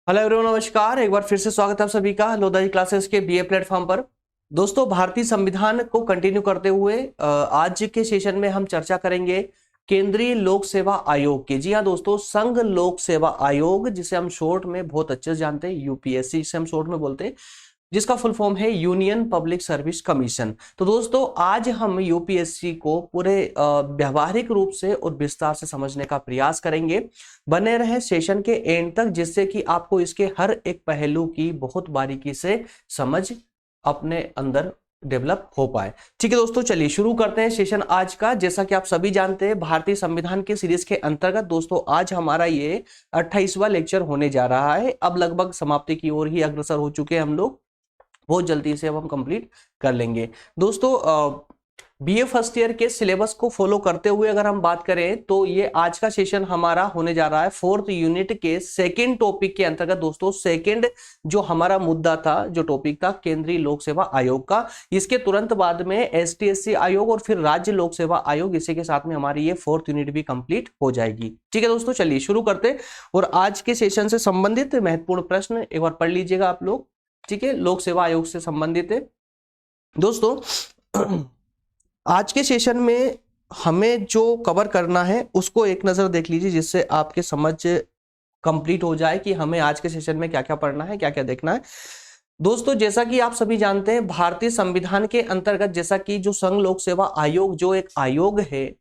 Hello everyone, नमस्कार। एक बार फिर से स्वागत है आप सभी का लोधाजी क्लासेस के बीए प्लेटफॉर्म पर। दोस्तों, भारतीय संविधान को कंटिन्यू करते हुए आज के सेशन में हम चर्चा करेंगे केंद्रीय लोक सेवा आयोग की। जी हाँ दोस्तों, संघ लोक सेवा आयोग, जिसे हम शॉर्ट में बहुत अच्छे से जानते हैं, यूपीएससी जिसे हम शॉर्ट में बोलते हैं, जिसका फुल फॉर्म है यूनियन पब्लिक सर्विस कमीशन। तो दोस्तों, आज हम यूपीएससी को पूरे व्यवहारिक रूप से और विस्तार से समझने का प्रयास करेंगे। बने रहे सेशन के एंड तक, जिससे कि आपको इसके हर एक पहलू की बहुत बारीकी से समझ अपने अंदर डेवलप हो पाए। ठीक है दोस्तों, चलिए शुरू करते हैं सेशन आज का। जैसा कि आप सभी जानते हैं, भारतीय संविधान के सीरीज के अंतर्गत दोस्तों आज हमारा ये 28वां लेक्चर होने जा रहा है। अब लगभग समाप्ति की ओर ही अग्रसर हो चुके हैं हम लोग। बहुत जल्दी से अब हम कंप्लीट कर लेंगे। दोस्तों, बीए फर्स्ट ईयर के सिलेबस को फॉलो करते हुए अगर हम बात करें तो ये आज का सेशन हमारा होने जा रहा है फोर्थ यूनिट के सेकंड टॉपिक के अंतर्गत। दोस्तों, सेकंड जो हमारा मुद्दा था, जो टॉपिक था केंद्रीय लोक सेवा आयोग का, इसके तुरंत बाद में एसटीएससी आयोग और फिर राज्य लोक सेवा आयोग, इसी के साथ में हमारी ये फोर्थ यूनिट भी कंप्लीट हो जाएगी। ठीक है दोस्तों, चलिए शुरू करते। और आज के सेशन से संबंधित महत्वपूर्ण प्रश्न एक बार पढ़ लीजिएगा आप लोग। ठीक है, लोक सेवा आयोग से संबंधित है दोस्तों। आज के सेशन में हमें जो कवर करना है उसको एक नजर देख लीजिए, जिससे आपके समझ कंप्लीट हो जाए कि हमें आज के सेशन में क्या क्या पढ़ना है, क्या क्या देखना है। दोस्तों, जैसा कि आप सभी जानते हैं, भारतीय संविधान के अंतर्गत जैसा कि जो संघ लोक सेवा आयोग जो एक आयोग है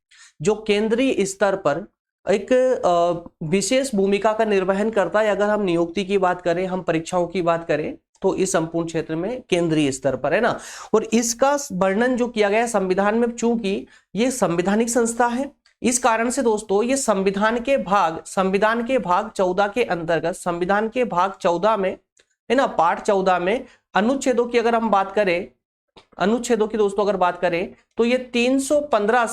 जो केंद्रीय स्तर पर एक विशेष भूमिका का निर्वहन करता है। अगर हम नियुक्ति की बात करें, हम परीक्षाओं की बात करें, तो इस संपूर्ण क्षेत्र में केंद्रीय स्तर पर है ना। और इसका वर्णन जो किया गया है संविधान में, चूंकि ये संवैधानिक संस्था है, इस कारण से दोस्तों ये संविधान के भाग 14 के अंतर्गत, संविधान के भाग 14 में है ना, पार्ट 14 में अनुच्छेदों की अगर हम बात करें, अनुच्छेदों की दोस्तों अगर बात करें, तो ये 315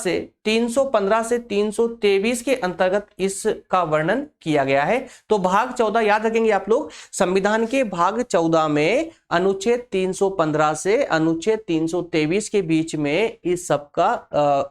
से 323 के अंतर्गत इसका वर्णन किया गया है। तो भाग 14 याद रखेंगे आप लोग, संविधान के भाग 14 में अनुच्छेद 315 से अनुच्छेद 323 के बीच में इस सब का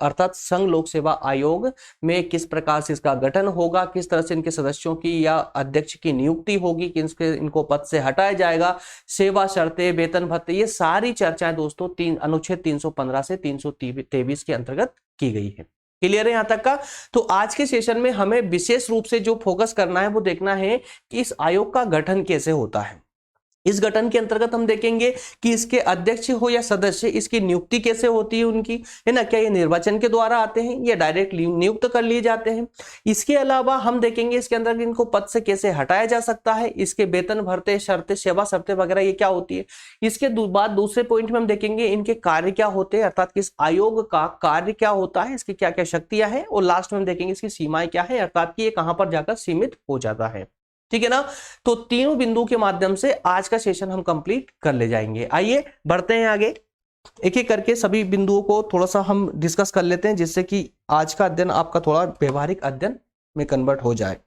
अर्थात संघ लोक सेवा आयोग में किस प्रकार से इसका गठन होगा, किस तरह से इनके सदस्यों की या अध्यक्ष की नियुक्ति होगी, किस इनको पद से हटाया जाएगा, सेवा शर्तें, वेतन भत्ते, ये सारी चर्चाएं दोस्तों अनुच्छेद 315 से 323 के अंतर्गत की गई है। क्लियर है यहां तक का? तो आज के सेशन में हमें विशेष रूप से जो फोकस करना है वो देखना है कि इस आयोग का गठन कैसे होता है। इस गठन के अंतर्गत हम देखेंगे कि इसके अध्यक्ष हो या सदस्य, इसकी नियुक्ति कैसे होती है उनकी, है ना। क्या ये निर्वाचन के द्वारा आते हैं या डायरेक्ट नियुक्त कर लिए जाते हैं। इसके अलावा हम देखेंगे इसके अंदर इनको पद से कैसे हटाया जा सकता है, इसके वेतन भत्ते, शर्तें, सेवा शर्तें वगैरह ये क्या होती है। इसके बाद दूसरे पॉइंट में हम देखेंगे इनके कार्य क्या होते हैं, अर्थात किस आयोग का कार्य क्या होता है, इसकी क्या क्या शक्तियां हैं, और लास्ट में हम देखेंगे इसकी सीमाएं क्या है, अर्थात कि ये कहां पर जाकर सीमित हो जाता है। ठीक है ना। तो तीनों बिंदुओं के माध्यम से आज का सेशन हम कंप्लीट कर ले जाएंगे। आइए बढ़ते हैं आगे, एक एक करके सभी बिंदुओं को थोड़ा सा हम डिस्कस कर लेते हैं, जिससे कि आज का अध्ययन आपका थोड़ा व्यवहारिक अध्ययन में कन्वर्ट हो जाए।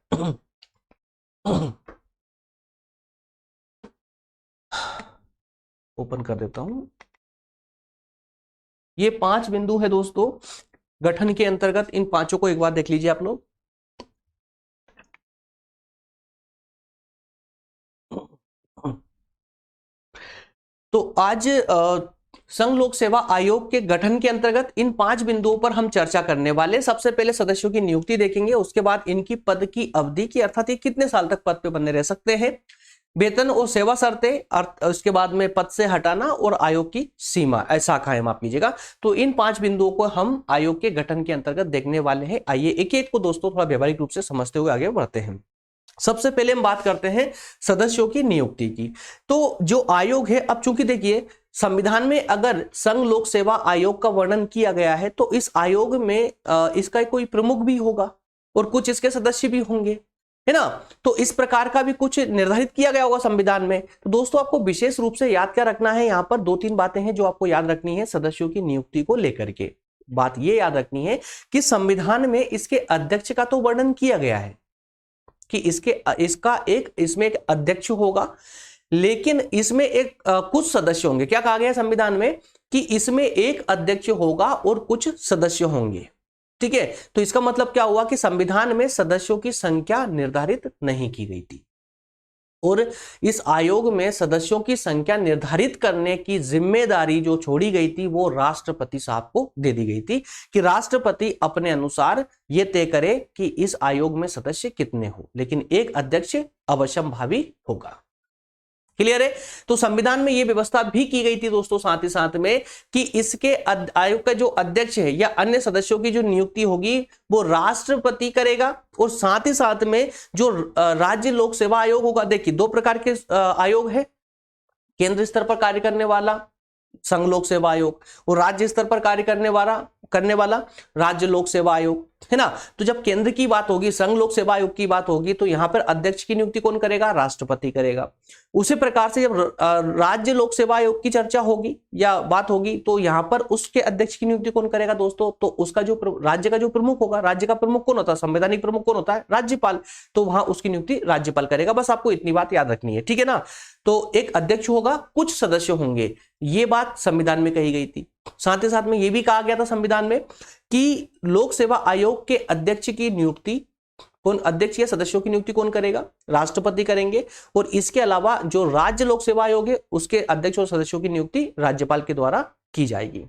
ओपन कर देता हूं। ये 5 बिंदु है दोस्तों गठन के अंतर्गत, इन पांचों को एक बार देख लीजिए आप लोग। तो आज संघ लोक सेवा आयोग के गठन के अंतर्गत इन 5 बिंदुओं पर हम चर्चा करने वाले। सबसे पहले सदस्यों की नियुक्ति देखेंगे, उसके बाद इनकी पद की अवधि की, अर्थात ये कितने साल तक पद पे बने रह सकते हैं, वेतन और सेवा शर्तें, उसके बाद में पद से हटाना और आयोग की सीमा, शाखाएं, माफ कीजिएगा। तो इन 5 बिंदुओं को हम आयोग के गठन के अंतर्गत देखने वाले हैं। आइए एक एक को दोस्तों थोड़ा व्यवहारिक रूप से समझते हुए आगे बढ़ते हैं। सबसे पहले हम बात करते हैं सदस्यों की नियुक्ति की। तो जो आयोग है, अब चूंकि देखिए संविधान में अगर संघ लोक सेवा आयोग का वर्णन किया गया है, तो इस आयोग में इसका कोई प्रमुख भी होगा और कुछ इसके सदस्य भी होंगे, है ना। तो इस प्रकार का भी कुछ निर्धारित किया गया होगा संविधान में। तो दोस्तों आपको विशेष रूप से याद क्या रखना है, यहां पर 2-3 बातें हैं जो आपको याद रखनी है सदस्यों की नियुक्ति को लेकर के। बात यह याद रखनी है कि संविधान में इसके अध्यक्ष का तो वर्णन किया गया है कि इसमें एक अध्यक्ष होगा, लेकिन इसमें एक कुछ सदस्य होंगे। क्या कहा गया है संविधान में कि इसमें एक अध्यक्ष होगा और कुछ सदस्य होंगे। ठीक है, तो इसका मतलब क्या हुआ कि संविधान में सदस्यों की संख्या निर्धारित नहीं की गई थी। और इस आयोग में सदस्यों की संख्या निर्धारित करने की जिम्मेदारी जो छोड़ी गई थी वो राष्ट्रपति साहब को दे दी गई थी कि राष्ट्रपति अपने अनुसार ये तय करे कि इस आयोग में सदस्य कितने हो, लेकिन एक अध्यक्ष अवश्यंभावी होगा। क्लियर है। तो संविधान में यह व्यवस्था भी की गई थी दोस्तों साथ ही साथ में कि इसके आयोग का जो अध्यक्ष है या अन्य सदस्यों की जो नियुक्ति होगी वो राष्ट्रपति करेगा, और साथ ही साथ में जो राज्य लोक सेवा आयोग होगा, देखिए दो प्रकार के आयोग है, केंद्र स्तर पर कार्य करने वाला संघ लोक सेवा आयोग और राज्य स्तर पर कार्य करने वाला राज्य लोक सेवा आयोग, है ना। तो जब केंद्र की बात होगी, संघ लोक सेवा आयोग की बात होगी, तो यहां पर अध्यक्ष की नियुक्ति कौन करेगा? राष्ट्रपति करेगा। उसी प्रकार से जब राज्य लोक सेवा आयोग की चर्चा होगी या बात होगी, तो यहां पर उसके अध्यक्ष की नियुक्ति कौन करेगा दोस्तों? तो उसका जो राज्य का जो प्रमुख होगा, राज्य का प्रमुख कौन होता है? संवैधानिक प्रमुख कौन होता है? राज्यपाल। तो वहां उसकी नियुक्ति राज्यपाल करेगा। बस आपको इतनी बात याद रखनी है, ठीक है ना। तो एक अध्यक्ष होगा, कुछ सदस्य होंगे, ये बात संविधान में कही गई थी। साथ ही साथ में यह भी कहा गया था संविधान में कि लोक सेवा आयोग के अध्यक्ष की नियुक्ति कौन, अध्यक्ष या सदस्यों की नियुक्ति कौन करेगा? राष्ट्रपति करेंगे। और इसके अलावा जो राज्य लोक सेवा आयोग है उसके अध्यक्ष और सदस्यों की नियुक्ति राज्यपाल के द्वारा की जाएगी।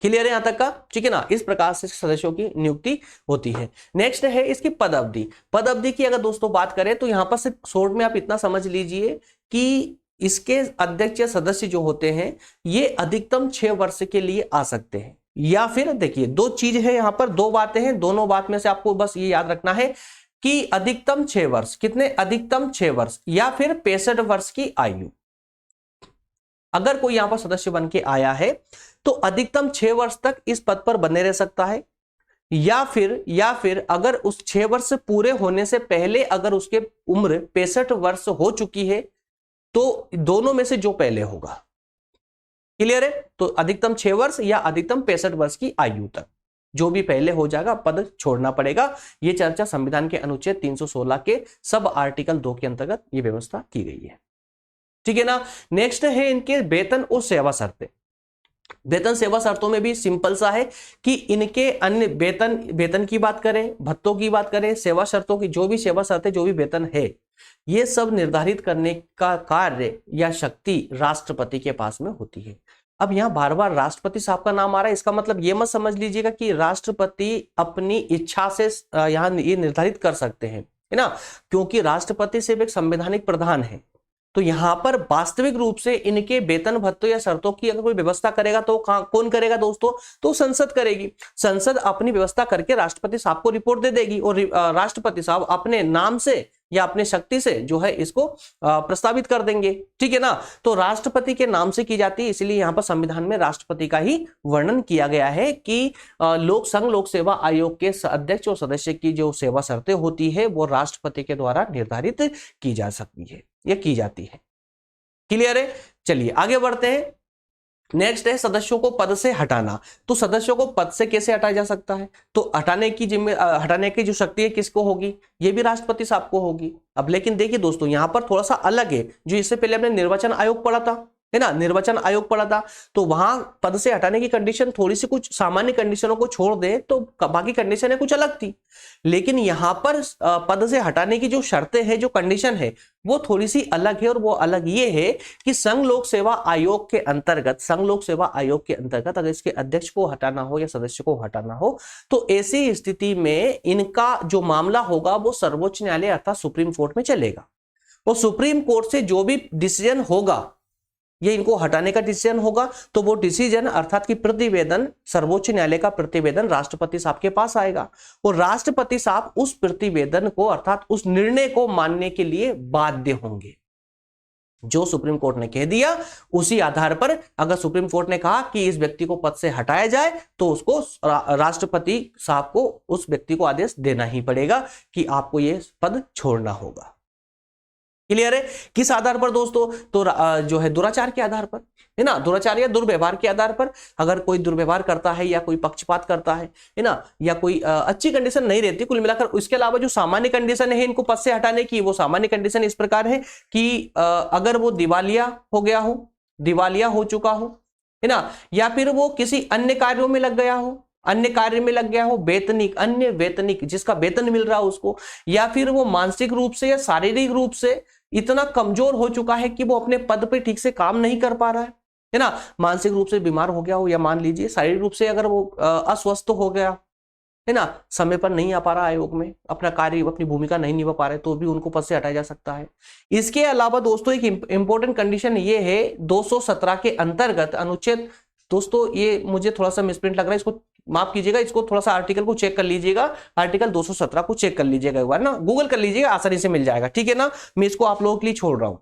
क्लियर है यहां तक का? ठीक है ना। इस प्रकार से सदस्यों की नियुक्ति होती है। नेक्स्ट है इसकी पद अवधि। पद अवधि की अगर दोस्तों बात करें तो यहां पर सिर्फ शॉर्ट में आप इतना समझ लीजिए कि इसके अध्यक्ष या सदस्य जो होते हैं ये अधिकतम 6 वर्ष के लिए आ सकते हैं, या फिर देखिए दो चीज है यहां पर, दो बातें हैं, दोनों बात में से आपको बस ये याद रखना है कि अधिकतम 6 वर्ष, कितने? अधिकतम 6 वर्ष, या फिर 65 वर्ष की आयु। अगर कोई यहां पर सदस्य बन के आया है तो अधिकतम 6 वर्ष तक इस पद पर बने रह सकता है, या फिर अगर उस 6 वर्ष पूरे होने से पहले अगर उसके उम्र 65 वर्ष हो चुकी है तो दोनों में से जो पहले होगा। क्लियर है। तो अधिकतम 6 वर्ष या अधिकतम 65 वर्ष की आयु तक जो भी पहले हो जाएगा पद छोड़ना पड़ेगा। यह चर्चा संविधान के अनुच्छेद 316 के सब आर्टिकल 2 के अंतर्गत यह व्यवस्था की गई है, ठीक है ना। नेक्स्ट है इनके वेतन और सेवा शर्तें। वेतन सेवा शर्तों में भी सिंपल सा है कि इनके अन्य वेतन की बात करें, भत्तों की बात करें, सेवा शर्तों की जो भी सेवा शर्तें, जो भी वेतन है, ये सब निर्धारित करने का कार्य या शक्ति राष्ट्रपति के पास में होती है। अब यहां बार बार राष्ट्रपति साहब का नाम आ रहा है, इसका मतलब ये मत समझ लीजिएगा कि राष्ट्रपति अपनी इच्छा से यहां ये निर्धारित कर सकते हैं, है ना, क्योंकि राष्ट्रपति सिर्फ एक संवैधानिक प्रधान है। तो यहां पर वास्तविक रूप से इनके वेतन भत्तों या शर्तों की अगर कोई व्यवस्था करेगा तो कौन करेगा दोस्तों? तो संसद करेगी। संसद अपनी व्यवस्था करके राष्ट्रपति साहब को रिपोर्ट दे देगी और राष्ट्रपति साहब अपने नाम से या अपने शक्ति से जो है इसको प्रस्तावित कर देंगे, ठीक है ना। तो राष्ट्रपति के नाम से की जाती है, इसलिए यहां पर संविधान में राष्ट्रपति का ही वर्णन किया गया है कि संघ लोक सेवा आयोग के अध्यक्ष और सदस्य की जो सेवा शर्तें होती है वो राष्ट्रपति के द्वारा निर्धारित की जा सकती है या की जाती है। क्लियर है। चलिए आगे बढ़ते हैं। नेक्स्ट है सदस्यों को पद से हटाना। तो सदस्यों को पद से कैसे हटाया जा सकता है? तो हटाने की जो शक्ति है किसको होगी? ये भी राष्ट्रपति साहब को होगी। अब लेकिन देखिए दोस्तों यहां पर थोड़ा सा अलग है। जो इससे पहले हमने निर्वाचन आयोग पढ़ा था, है ना, निर्वाचन आयोग पढ़ा था, तो वहां पद से हटाने की कंडीशन थोड़ी सी कुछ सामान्य कंडीशनों को छोड़ दे तो बाकी कंडीशनें कुछ अलग थी। लेकिन यहां पर पद से हटाने की जो शर्तें हैं, जो कंडीशन है, वो थोड़ी सी अलग है। और वो अलग ये है कि संघ लोक सेवा आयोग के अंतर्गत अगर इसके अध्यक्ष को हटाना हो या सदस्य को हटाना हो तो ऐसी स्थिति में इनका जो मामला होगा वो सर्वोच्च न्यायालय अर्थात सुप्रीम कोर्ट में चलेगा। और सुप्रीम कोर्ट से जो भी डिसीजन होगा, ये इनको हटाने का डिसीजन होगा, तो वो डिसीजन अर्थात कि प्रतिवेदन, सर्वोच्च न्यायालय का प्रतिवेदन राष्ट्रपति साहब के पास आएगा और राष्ट्रपति साहब उस प्रतिवेदन को अर्थात उस निर्णय को मानने के लिए बाध्य होंगे। जो सुप्रीम कोर्ट ने कह दिया उसी आधार पर अगर सुप्रीम कोर्ट ने कहा कि इस व्यक्ति को पद से हटाया जाए तो उसको राष्ट्रपति साहब को उस व्यक्ति को आदेश देना ही पड़ेगा कि आपको यह पद छोड़ना होगा। क्लियर है। किस आधार पर दोस्तों? तो जो है दुराचार के आधार पर, है ना, दुराचार या दुर्व्यवहार के आधार पर। अगर कोई दुर्व्यवहार करता है या कोई पक्षपात करता है ना, या कोई अच्छी कंडीशन नहीं रहती कुल मिलाकर। उसके अलावा जो सामान्य कंडीशन है इनको पद से हटाने की, वो सामान्य कंडीशन इस प्रकार है कि अगर वो दिवालिया हो गया हो, दिवालिया हो चुका हो, है ना, या फिर वो किसी अन्य कार्यों में लग गया हो, अन्य कार्य में लग गया हो, वेतनिक, अन्य वेतनिक जिसका वेतन मिल रहा हो उसको, या फिर वो मानसिक रूप से या शारीरिक रूप से इतना कमजोर हो चुका है कि वो अपने पद पे ठीक से काम नहीं कर पा रहा है ना, मानसिक रूप से बीमार हो गया हो या मान लीजिए शारीरिक रूप से अगर वो अस्वस्थ हो गया है ना, समय पर नहीं आ पा रहा आयोग में, अपना कार्य अपनी भूमिका नहीं निभा पा रहे, तो भी उनको पद से हटाया जा सकता है। इसके अलावा दोस्तों एक इंपॉर्टेंट कंडीशन ये है 217 के अंतर्गत अनुच्छेद, दोस्तों ये मुझे थोड़ा सा मिसप्रिंट लग रहा है, इसको माफ कीजिएगा, इसको थोड़ा सा आर्टिकल को चेक कर लीजिएगा, आर्टिकल 217 को चेक कर लीजिएगा एक बार ना, गूगल कर लीजिएगा, आसानी से मिल जाएगा, ठीक है ना। मैं इसको आप लोगों के लिए छोड़ रहा हूं,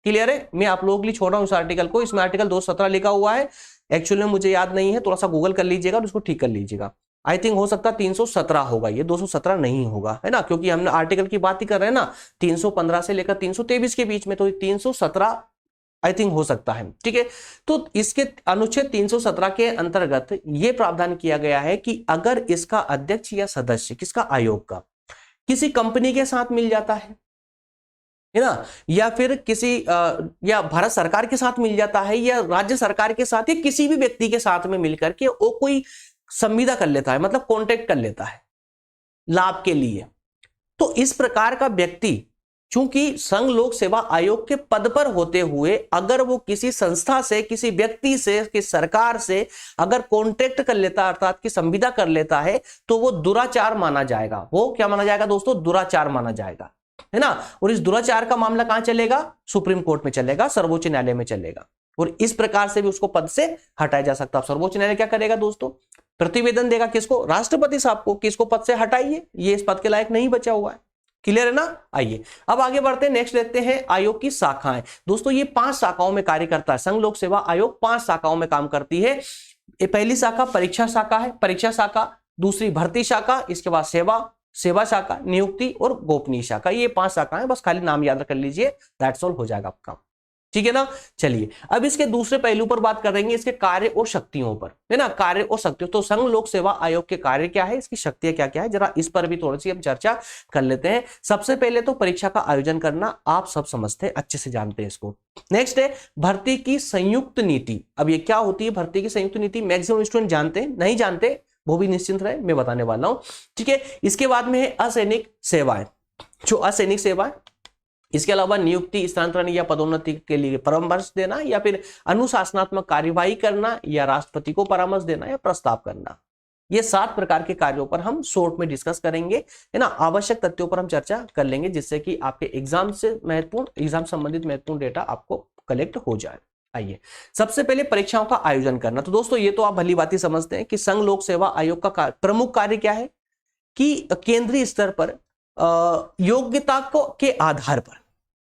क्लियर है, मैं आप लोगों के लिए छोड़ रहा हूं इस आर्टिकल को, इसमें आर्टिकल 217 लिखा हुआ है, एक्चुअली में मुझे याद नहीं है, थोड़ा सा गूगल कर लीजिएगा और उसको ठीक कर लीजिएगा। आई थिंक हो सकता है 317 होगा, ये 217 नहीं होगा, है ना, क्योंकि हमने आर्टिकल की बात ही कर रहे हैं ना, 315 से लेकर 323 के बीच में, तो 317 आई थिंक हो सकता है, ठीक है। तो इसके अनुच्छेद 317 के अंतर्गत यह प्रावधान किया गया है कि अगर इसका अध्यक्ष या सदस्य किसका, आयोग का, किसी कंपनी के साथ मिल जाता है ना, या फिर किसी या भारत सरकार के साथ मिल जाता है, या राज्य सरकार के साथ, या किसी भी व्यक्ति के साथ में मिलकर के वो कोई संविदा कर लेता है, मतलब कॉन्टेक्ट कर लेता है लाभ के लिए, तो इस प्रकार का व्यक्ति चूंकि संघ लोक सेवा आयोग के पद पर होते हुए अगर वो किसी संस्था से, किसी व्यक्ति से, किसी सरकार से अगर कॉन्टेक्ट कर लेता, अर्थात की संविदा कर लेता है, तो वो दुराचार माना जाएगा। वो क्या माना जाएगा दोस्तों, दुराचार माना जाएगा, है ना। और इस दुराचार का मामला कहां चलेगा, सुप्रीम कोर्ट में चलेगा, सर्वोच्च न्यायालय में चलेगा, और इस प्रकार से भी उसको पद से हटाया जा सकता है। सर्वोच्च न्यायालय क्या करेगा दोस्तों, प्रतिवेदन देगा किसको, राष्ट्रपति साहब को, कि इसको पद से हटाइए, ये इस पद के लायक नहीं बचा हुआ है, क्लियर है ना। आइए अब आगे बढ़ते हैं, नेक्स्ट देखते हैं आयोग की शाखाएं। दोस्तों ये 5 शाखाओं में कार्य करता है, संघ लोक सेवा आयोग 5 शाखाओं में काम करती है। पहली शाखा परीक्षा शाखा है, परीक्षा शाखा, दूसरी भर्ती शाखा, इसके बाद सेवा शाखा, नियुक्ति और गोपनीय शाखा, ये 5 शाखाएं, बस खाली नाम याद कर लीजिए, दैट्स ऑल, हो जाएगा आपका, ठीक है ना। चलिए अब इसके दूसरे पहलू पर बात करेंगे, इसके कार्य और शक्तियों पर, है ना, कार्य और शक्तियों। तो संघ लोक सेवा आयोग के कार्य क्या है, इसकी शक्तियां क्या क्या है, जरा इस पर भी थोड़ी सी हम चर्चा कर लेते हैं। सबसे पहले तो परीक्षा का आयोजन करना, आप सब समझते हैं, अच्छे से जानते हैं इसको। नेक्स्ट है भर्ती की संयुक्त नीति। अब ये क्या होती है भर्ती की संयुक्त नीति, मैक्सिमम स्टूडेंट जानते हैं, नहीं जानते वो भी निश्चिंत रहे, मैं बताने वाला हूं, ठीक है। इसके बाद में है असैनिक सेवाएं, जो असैनिक सेवाएं, इसके अलावा नियुक्ति, स्थानांतरण या पदोन्नति के लिए परामर्श देना, या फिर अनुशासनात्मक कार्यवाही करना, या राष्ट्रपति को परामर्श देना, या प्रस्ताव करना, ये 7 प्रकार के कार्यों पर हम शॉर्ट में डिस्कस करेंगे, है ना। आवश्यक तथ्यों पर हम चर्चा कर लेंगे, जिससे कि आपके एग्जाम से महत्वपूर्ण, एग्जाम संबंधित महत्वपूर्ण डेटा आपको कलेक्ट हो जाए। आइए सबसे पहले परीक्षाओं का आयोजन करना। तो दोस्तों ये तो आप भली बात ही समझते हैं कि संघ लोक सेवा आयोग का प्रमुख कार्य क्या है, कि केंद्रीय स्तर पर योग्यता को के आधार पर,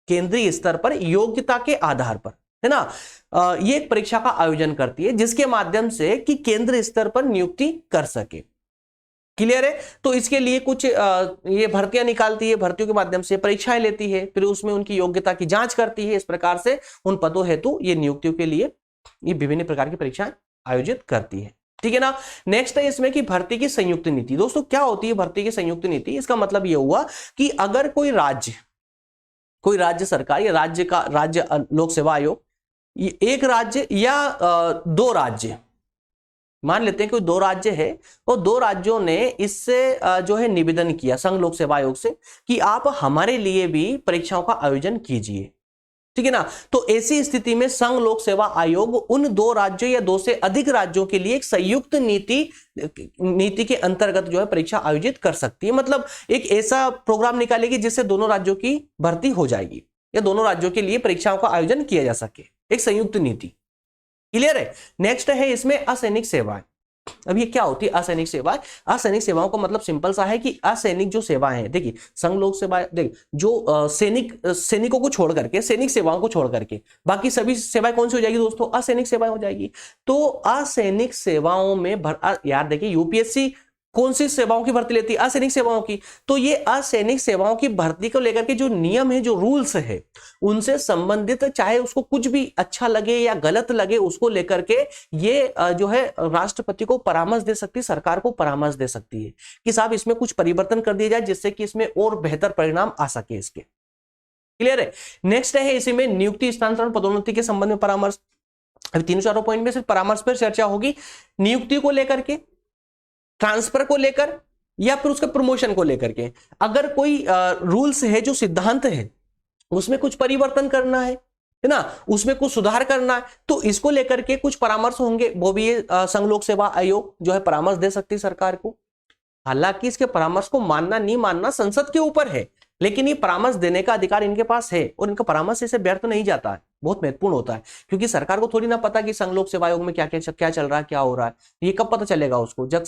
केंद्रीय स्तर पर योग्यता के आधार पर, है ना, ये एक परीक्षा का आयोजन करती है, जिसके माध्यम से कि केंद्र स्तर पर नियुक्ति कर सके, क्लियर है। तो इसके लिए कुछ ये भर्तियां निकालती है, भर्तियों के माध्यम से परीक्षाएं लेती है, फिर उसमें उनकी योग्यता की जांच करती है, इस प्रकार से उन पदों हेतु ये नियुक्तियों के लिए ये विभिन्न प्रकार की परीक्षाएं आयोजित करती है, ठीक है ना। नेक्स्ट है इसमें कि भर्ती की संयुक्त नीति। दोस्तों क्या होती है भर्ती की संयुक्त नीति, इसका मतलब यह हुआ कि अगर कोई राज्य सरकार या राज्य लोक सेवा आयोग, एक राज्य या 2 राज्य, मान लेते हैं कि 2 राज्य है, और 2 राज्यों ने इससे जो है निवेदन किया संघ लोक सेवा आयोग से कि आप हमारे लिए भी परीक्षाओं का आयोजन कीजिए, ठीक है ना। तो ऐसी स्थिति में संघ लोक सेवा आयोग उन 2 राज्यों या 2 से अधिक राज्यों के लिए एक संयुक्त नीति के अंतर्गत जो है परीक्षा आयोजित कर सकती है। मतलब एक ऐसा प्रोग्राम निकालेगी जिससे दोनों राज्यों की भर्ती हो जाएगी, या दोनों राज्यों के लिए परीक्षाओं का आयोजन किया जा सके, एक संयुक्त नीति, क्लियर है। नेक्स्ट है इसमें असैनिक सेवाएं। अब ये क्या होती है असैनिक सेवाएं, असैनिक सेवाओं का मतलब सिंपल सा है कि असैनिक जो सेवाएं हैं, देखिए संघ लोक सेवाएं, देखिए जो सैनिकों को छोड़ करके, सैनिक सेवाओं को छोड़ करके बाकी सभी सेवाएं कौन सी हो जाएगी दोस्तों, असैनिक सेवाएं हो जाएगी। तो असैनिक सेवाओं में यार देखिए यूपीएससी कौन सी सेवाओं की भर्ती लेती है, असैनिक सेवाओं की। तो ये असैनिक सेवाओं की भर्ती को लेकर के जो नियम है, जो रूल्स है, उनसे संबंधित, चाहे उसको कुछ भी अच्छा लगे या गलत लगे, उसको लेकर के ये जो है राष्ट्रपति को परामर्श दे सकती है, सरकार को परामर्श दे सकती है कि साहब इसमें कुछ परिवर्तन कर दिया जाए, जिससे कि इसमें और बेहतर परिणाम आ सके इसके, क्लियर है। नेक्स्ट है इसी में नियुक्ति, स्थानांतरण, पदोन्नति के संबंध में परामर्श। अभी 3-4 पॉइंट में सिर्फ परामर्श पर चर्चा होगी, नियुक्ति को लेकर के, ट्रांसफर को लेकर, या फिर उसके प्रमोशन को लेकर के। अगर कोई रूल्स है, जो सिद्धांत है, उसमें कुछ परिवर्तन करना है ना, उसमें कुछ सुधार करना है, तो इसको लेकर के कुछ परामर्श होंगे, वो भी ये संघ लोक सेवा आयोग जो है परामर्श दे सकती है सरकार को। हालांकि इसके परामर्श को मानना नहीं मानना संसद के ऊपर है, लेकिन ये परामर्श देने का अधिकार इनके पास है और इनका परामर्श इससे व्यर्थ नहीं जाता है, बहुत महत्वपूर्ण होता है, क्योंकि सरकार को थोड़ी ना पता कि संघ लोक सेवा आयोग में क्या क्या चल रहा है, क्या हो रहा है। ये कब पता चलेगा उसको? जब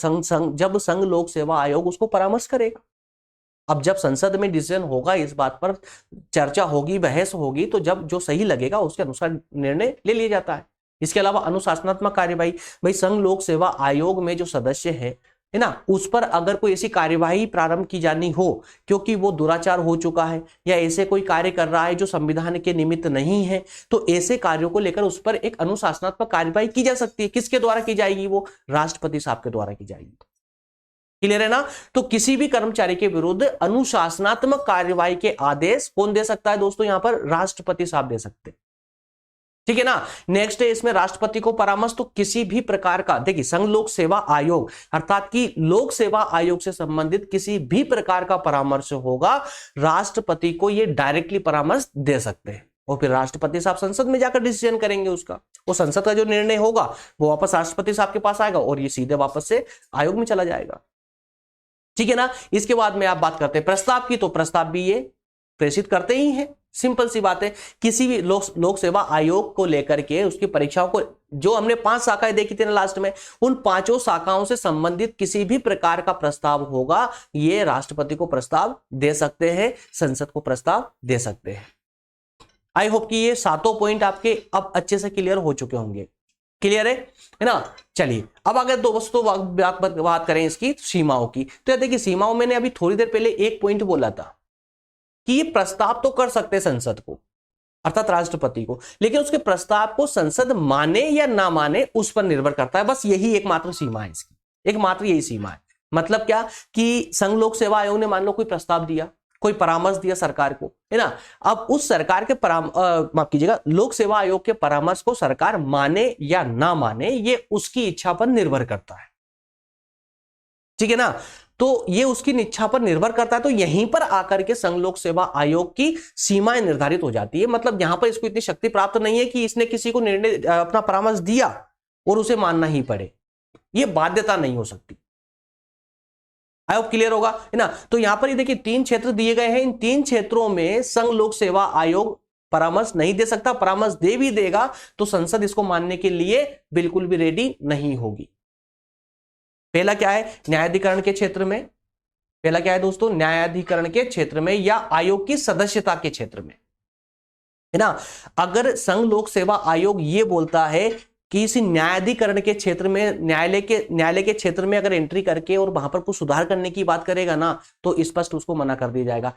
संघ लोक सेवा आयोग उसको परामर्श करेगा। अब जब संसद में डिसीजन होगा, इस बात पर चर्चा होगी, बहस होगी, तो जब जो सही लगेगा उसके अनुसार निर्णय ले लिया जाता है। इसके अलावा अनुशासनात्मक कार्यवाही, भाई संघ लोक सेवा आयोग में जो सदस्य है ना, उस पर अगर कोई ऐसी कार्यवाही प्रारंभ की जानी हो क्योंकि वो दुराचार हो चुका है या ऐसे कोई कार्य कर रहा है जो संविधान के निमित्त नहीं है, तो ऐसे कार्यों को लेकर उस पर एक अनुशासनात्मक कार्यवाही की जा सकती है। किसके द्वारा की जाएगी? वो राष्ट्रपति साहब के द्वारा की जाएगी। क्लियर है ना? तो किसी भी कर्मचारी के विरुद्ध अनुशासनात्मक कार्यवाही के आदेश कौन दे सकता है दोस्तों? यहां पर राष्ट्रपति साहब दे सकते हैं। ठीक है ना? नेक्स्ट है इसमें राष्ट्रपति को परामर्श, तो किसी भी प्रकार का, देखिए संघ लोक सेवा आयोग अर्थात कि लोक सेवा आयोग से संबंधित किसी भी प्रकार का परामर्श होगा, राष्ट्रपति को ये डायरेक्टली परामर्श दे सकते हैं और फिर राष्ट्रपति साहब संसद में जाकर डिसीजन करेंगे उसका। वो संसद का जो निर्णय होगा वो वापस राष्ट्रपति साहब के पास आएगा और ये सीधे वापस से आयोग में चला जाएगा। ठीक है ना? इसके बाद में आप बात करते हैं प्रस्ताव की, तो प्रस्ताव भी ये प्रेषित करते ही हैं। सिंपल सी बात है, किसी भी लोक सेवा आयोग को लेकर के उसकी परीक्षाओं को, जो हमने 5 शाखाएं देखी थी ना लास्ट में, उन 5 शाखाओं से संबंधित किसी भी प्रकार का प्रस्ताव होगा, ये राष्ट्रपति को प्रस्ताव दे सकते हैं, संसद को प्रस्ताव दे सकते हैं। आई होप कि ये 7 पॉइंट आपके अब अच्छे से क्लियर हो चुके होंगे। क्लियर है ना? चलिए अब अगर दोस्तों बात करें इसकी सीमाओं की, तो देखिए सीमाओं, मैंने अभी थोड़ी देर पहले एक पॉइंट बोला था कि ये प्रस्ताव तो कर सकते हैं संसद को अर्थात राष्ट्रपति को, लेकिन उसके प्रस्ताव को संसद माने या ना माने उस पर निर्भर करता है। बस यही एकमात्र सीमा है इसकी, एकमात्र यही सीमा है। मतलब क्या कि संघ लोक सेवा आयोग ने मान लो कोई प्रस्ताव दिया, कोई परामर्श दिया सरकार को, है ना, अब उस सरकार के माफ कीजिएगा, लोक सेवा आयोग के परामर्श को सरकार माने या ना माने, ये उसकी इच्छा पर निर्भर करता है। ठीक है ना? तो ये उसकी इच्छा पर निर्भर करता है। तो यहीं पर आकर के संघ लोक सेवा आयोग की सीमाएं निर्धारित हो जाती है। मतलब यहां पर इसको इतनी शक्ति प्राप्त नहीं है कि इसने किसी को निर्णय अपना परामर्श दिया और उसे मानना ही पड़े, ये बाध्यता नहीं हो सकती। आई होप क्लियर होगा, है ना? तो यहां पर ये देखिए 3 क्षेत्र दिए गए हैं, इन 3 क्षेत्रों में संघ लोक सेवा आयोग परामर्श नहीं दे सकता। परामर्श दे भी देगा तो संसद इसको मानने के लिए बिल्कुल भी रेडी नहीं होगी। पहला क्या है? न्यायाधिकरण के क्षेत्र में। पहला क्या है दोस्तों? न्यायाधिकरण के क्षेत्र में या आयोग की सदस्यता के क्षेत्र में, है ना? अगर संघ लोक सेवा आयोग ये बोलता है कि इस न्यायाधिकरण के क्षेत्र में, न्यायालय के क्षेत्र में अगर एंट्री करके और वहां पर कुछ सुधार करने की बात करेगा ना, तो स्पष्ट उसको मना कर दिया जाएगा।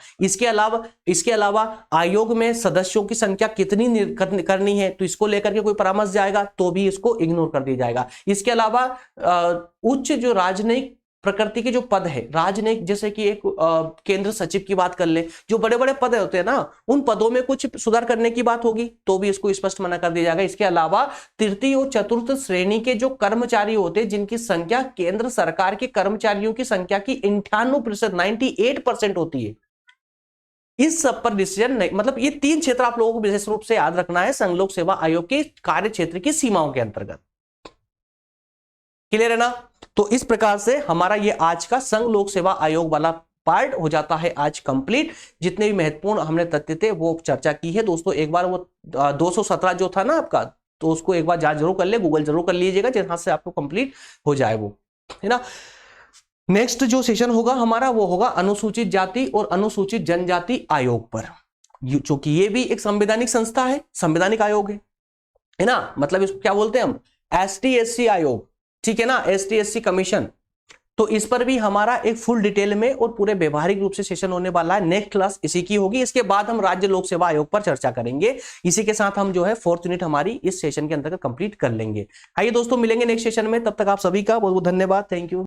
इसके अलावा आयोग में सदस्यों की संख्या कितनी करनी है, तो इसको लेकर के कोई परामर्श जाएगा तो भी इसको इग्नोर कर दिया जाएगा। इसके अलावा उच्च जो राजनयिक प्रकृति के जो पद है, राजनयिक, जैसे कि एक केंद्र सचिव की बात कर ले, जो बड़े बड़े पद होते हैं ना, उन पदों में कुछ सुधार करने की बात होगी तो भी इसको स्पष्ट मना कर दिया जाएगा। इसके अलावा तृतीय और चतुर्थ श्रेणी के जो कर्मचारी होते हैं, जिनकी संख्या केंद्र सरकार के कर्मचारियों की संख्या की 98%, 98% होती है, इस सब पर डिसीजन नहीं। मतलब ये 3 क्षेत्र आप लोगों को विशेष रूप से याद रखना है संघ लोक सेवा आयोग के कार्य क्षेत्र की सीमाओं के अंतर्गत। क्लियर है ना? तो इस प्रकार से हमारा ये आज का संघ लोक सेवा आयोग वाला पार्ट हो जाता है आज कंप्लीट। जितने भी महत्वपूर्ण हमने तथ्य थे वो चर्चा की है दोस्तों। एक बार वो 217 जो था ना आपका, तो उसको एक बार जांच जरूर कर ले, गूगल जरूर कर लीजिएगा, जहां से आपको कंप्लीट हो जाए वो, है ना। नेक्स्ट जो सेशन होगा हमारा वो होगा अनुसूचित जाति और अनुसूचित जनजाति आयोग पर, क्योंकि ये भी एक संवैधानिक संस्था है, संवैधानिक आयोग है ना। मतलब इसको क्या बोलते हैं हम, ST/SC आयोग, ठीक है ना, ST/SC कमीशन। तो इस पर भी हमारा एक फुल डिटेल में और पूरे व्यवहारिक रूप से सेशन होने वाला है। नेक्स्ट क्लास इसी की होगी। इसके बाद हम राज्य लोक सेवा आयोग पर चर्चा करेंगे। इसी के साथ हम जो है 4th यूनिट हमारी इस सेशन के अंतर्गत कंप्लीट कर लेंगे। आइए दोस्तों मिलेंगे नेक्स्ट सेशन में, तब तक आप सभी का बहुत बहुत धन्यवाद। Thank you.